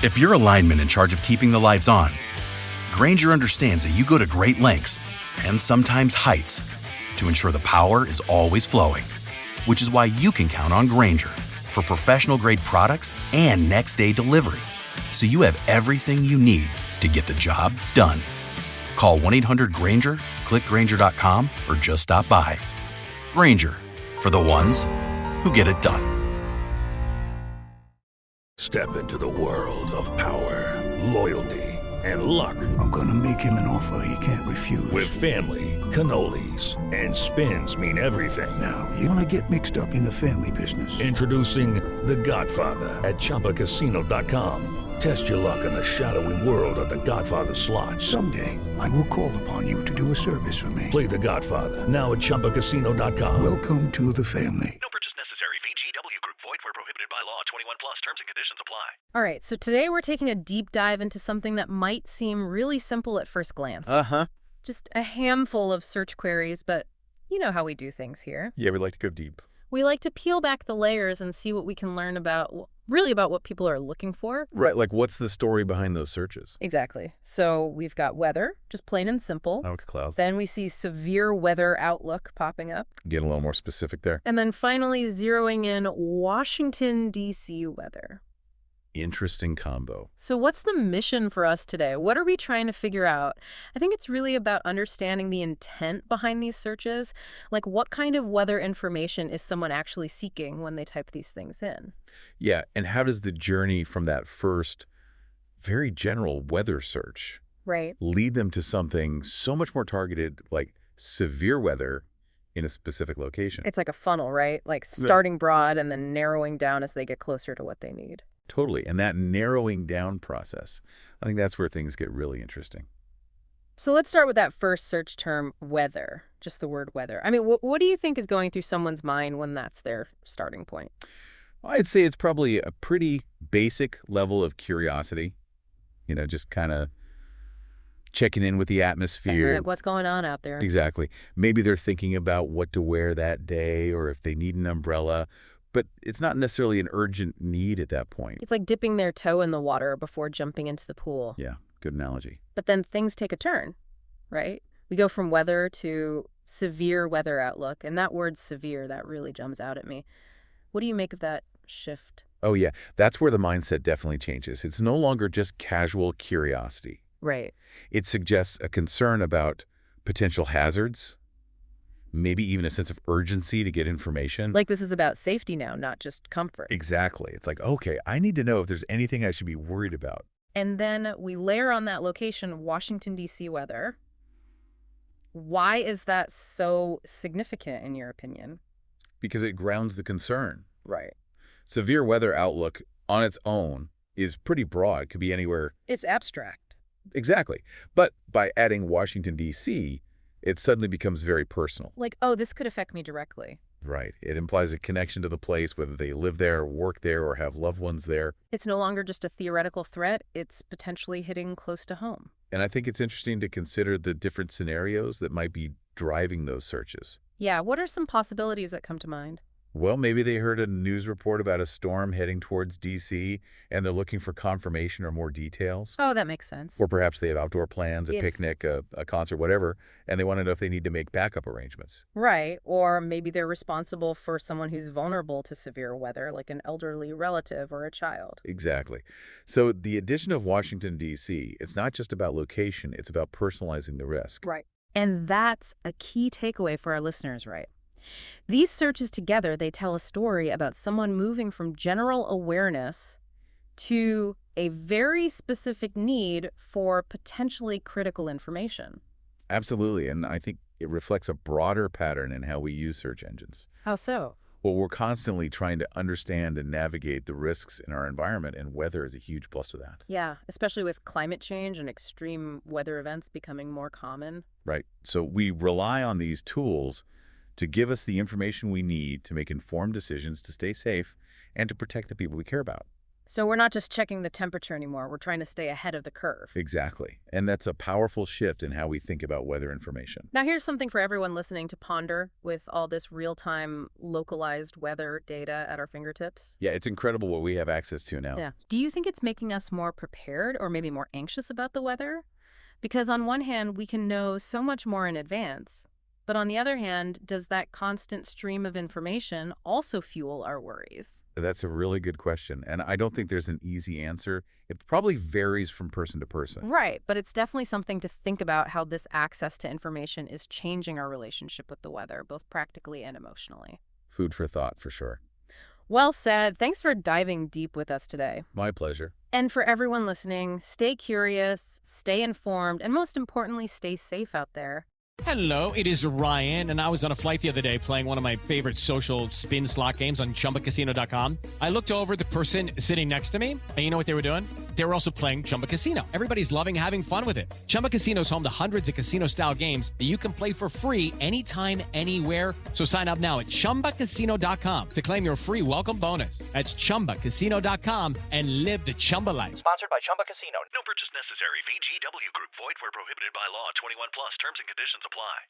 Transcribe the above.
If you're a lineman in charge of keeping the lights on, Grainger understands that you go to great lengths and sometimes heights to ensure the power is always flowing, which is why you can count on Grainger for professional-grade products and next-day delivery, so you have everything you need to get the job done. Call 1-800-GRAINGER, click Grainger.com, or just stop by. Grainger, for the ones who get it done. Step into the world of power, loyalty, and luck. I'm gonna make him an offer he can't refuse. With family, cannolis, and spins mean everything. Now, you wanna get mixed up in the family business. Introducing The Godfather at ChumbaCasino.com. Test your luck in the shadowy world of The Godfather slot. Someday, I will call upon you to do a service for me. Play The Godfather now at ChumbaCasino.com. Welcome to the family. No purchase necessary. VGW Group. Void where prohibited by law. 21 plus. Terms and conditions apply. All right, so today we're taking a deep dive into something that might seem really simple at first glance. Just a handful of search queries, but you know how we do things here. Yeah, we like to go deep. We like to peel back the layers and see what we can learn about, really about what people are looking for. Right, like what's the story behind those searches? Exactly. So we've got weather, just plain and simple. Okay, clouds. Then we see severe weather outlook popping up. Get a little more specific there. And then finally zeroing in Washington, D.C. weather. Interesting combo. So what's the mission for us today? What are we trying to figure out? I think it's really about understanding the intent behind these searches. Like, what kind of weather information is someone actually seeking when they type these things in? Yeah, and how does the journey from that first very general weather search lead them to something so much more targeted, like severe weather in a specific location? It's like a funnel, right? Like starting broad and then narrowing down as they get closer to what they need. Totally. And that narrowing down process, I think that's where things get really interesting. So let's start with that first search term, weather, just the word weather. I mean, what do you think is going through someone's mind when that's their starting point? I'd say it's probably a pretty basic level of curiosity, just kind of checking in with the atmosphere. Like, what's going on out there? Exactly. Maybe they're thinking about what to wear that day or if they need an umbrella. But it's not necessarily an urgent need at that point. It's like dipping their toe in the water before jumping into the pool. Yeah, good analogy. But then things take a turn, right? We go from weather to severe weather outlook. And that word severe, that really jumps out at me. What do you make of that shift? Oh, yeah. That's where the mindset definitely changes. It's no longer just casual curiosity. Right. It suggests a concern about potential hazards, maybe even a sense of urgency to get information. Like this is about safety now, not just comfort. Exactly. It's like, okay, I need to know if there's anything I should be worried about. And then we layer on that location, Washington, D.C. weather. Why is that so significant in your opinion? Because it grounds the concern. Right. Severe weather outlook on its own is pretty broad. It could be anywhere. It's abstract. Exactly. But by adding Washington, D.C., it suddenly becomes very personal. Like, oh, this could affect me directly. Right. It implies a connection to the place, whether they live there, work there, or have loved ones there. It's no longer just a theoretical threat. It's potentially hitting close to home. And I think it's interesting to consider the different scenarios that might be driving those searches. Yeah. What are some possibilities that come to mind? Well, maybe they heard a news report about a storm heading towards D.C., and they're looking for confirmation or more details. Oh, that makes sense. Or perhaps they have outdoor plans, a picnic, a concert, whatever, and they want to know if they need to make backup arrangements. Right. Or maybe they're responsible for someone who's vulnerable to severe weather, like an elderly relative or a child. Exactly. So the addition of Washington, D.C., it's not just about location, it's about personalizing the risk. Right. And that's a key takeaway for our listeners, right? These searches together, they tell a story about someone moving from general awareness to a very specific need for potentially critical information. Absolutely. And I think it reflects a broader pattern in how we use search engines. How so? Well, we're constantly trying to understand and navigate the risks in our environment, and weather is a huge plus to that. Yeah, especially with climate change and extreme weather events becoming more common. Right. So we rely on these tools to give us the information we need to make informed decisions to stay safe and to protect the people we care about. So we're not just checking the temperature anymore. We're trying to stay ahead of the curve. Exactly. And that's a powerful shift in how we think about weather information. Now, here's something for everyone listening to ponder with all this real-time localized weather data at our fingertips. Yeah, it's incredible what we have access to now. Yeah. Do you think it's making us more prepared or maybe more anxious about the weather? Because on one hand, we can know so much more in advance. But on the other hand, does that constant stream of information also fuel our worries? That's a really good question. And I don't think there's an easy answer. It probably varies from person to person. Right, but it's definitely something to think about how this access to information is changing our relationship with the weather, both practically and emotionally. Food for thought, for sure. Well said. Thanks for diving deep with us today. My pleasure. And for everyone listening, stay curious, stay informed, and most importantly, stay safe out there. Hello, it is Ryan, and I was on a flight the other day playing one of my favorite social spin slot games on ChumbaCasino.com. I looked over at the person sitting next to me, and you know what they were doing? They were also playing Chumba Casino. Everybody's loving having fun with it. Chumba Casino is home to hundreds of casino-style games that you can play for free anytime, anywhere. So sign up now at ChumbaCasino.com to claim your free welcome bonus. That's ChumbaCasino.com and live the Chumba life. Sponsored by Chumba Casino. No purchase necessary. VGW Group. Void where prohibited by law. 21 plus. Terms and conditions apply.